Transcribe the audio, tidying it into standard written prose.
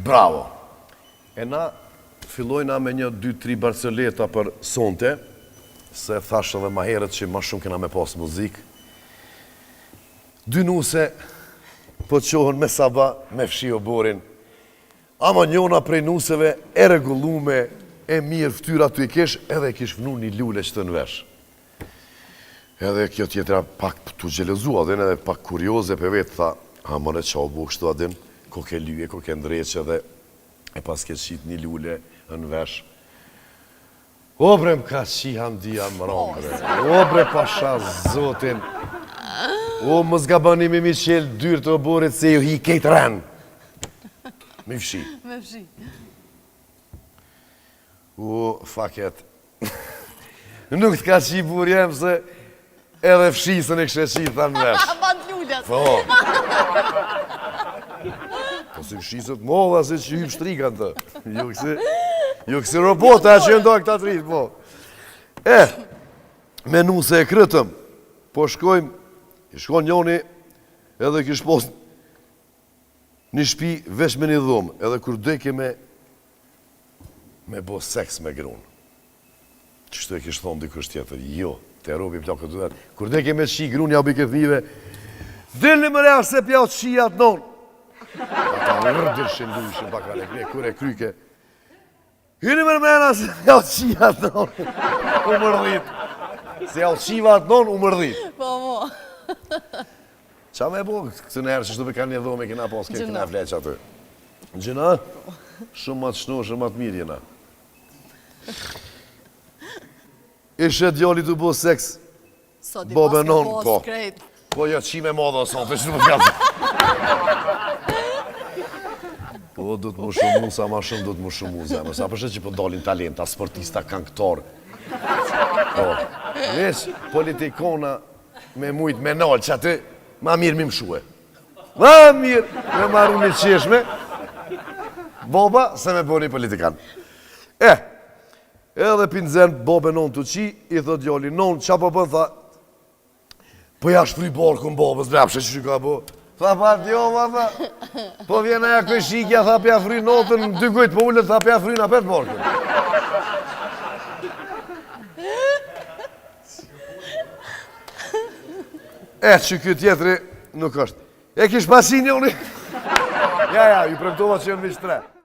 Bravo. E na fillojna me 1-2-3 barceleta për sonte, se thashë edhe ma herët që ma shumë kena me pas muzik. Dy nuse po qohën me saba, me fshi o borin. Ama njona prej nuseve e regullume, e mirë ftyra të i kesh, edhe i kish vnu një lule që të nëvesh. Edhe kjo tjetëra pak të gjelezua, dhe edhe pak kurioze për vetë, tha, ha mëre qa u bu kështu adin, ko ke lyje, ko ke ndreqe dhe e pas ke qit një lule në vesh. O bre m'ka qiha mdia mëron bre, o bre pasha zotin, o më zgabani me Michel dyrë të oborit se ju hi kejt ren. Me fshi. Me fshi. O, faket. Nuk t'ka qi bur jem se edhe fshisën e kështë qi tha në vesh. Band lullat. Po. Po si fshisët molla se që hyp shtrikan të. Jo kësi robota që ndoj këta të rritë, po. Menu se e krytëm, po shkojmë, i shkon njoni edhe kish pos një shpi vesh me një dhumë, edhe kur dojke me bo seks me grunë. Qështu e kish thonë dikush tjetër, jo, të robi plakët duhet. Kur dojke me qi grunë, ja bi këthive, dilni më rea se pja të qijat nonë. Ata rëdishin dushin baka në kre, kur e kryke. Hyni më mrena se ja të qia të nonë, u mërdhit. Se ja të qiva të nonë, u mërdhit. Po, mo. Qa me bo, këtë nërë që shtu për ka një dhome, kena pas, kena fleq atë. Gjëna, shumë matë shnu, shumë matë mirë jena. Ishe djali të bo seks, bo be nonë, po. Po jo qime modha sonë, të që të më fjallë. Po, du të më shumë musa, ma shumë du të më shumë musa. Mësa përshet që po dalin talenta, sportista, kanktor. Po, veç politikona me mujt me nalë që aty, ma mirë mi më shue. Ma mirë me marru një qeshme, boba se me bo një politikan. Edhe pinzen, bobe non të qi, i thot djali, non, qa po bën, tha, po ja shpri borkën bobës, brepshe që ka bo. Tha pa t'joma, tha, po vjena ja këj shikja, tha pja fry notën, 2 gojtë po ullet, tha pja fry në apet borkën. Që kjo tjetëri nuk është. E kish pasin njoni? Ja, ju premtova që jënë vish 3.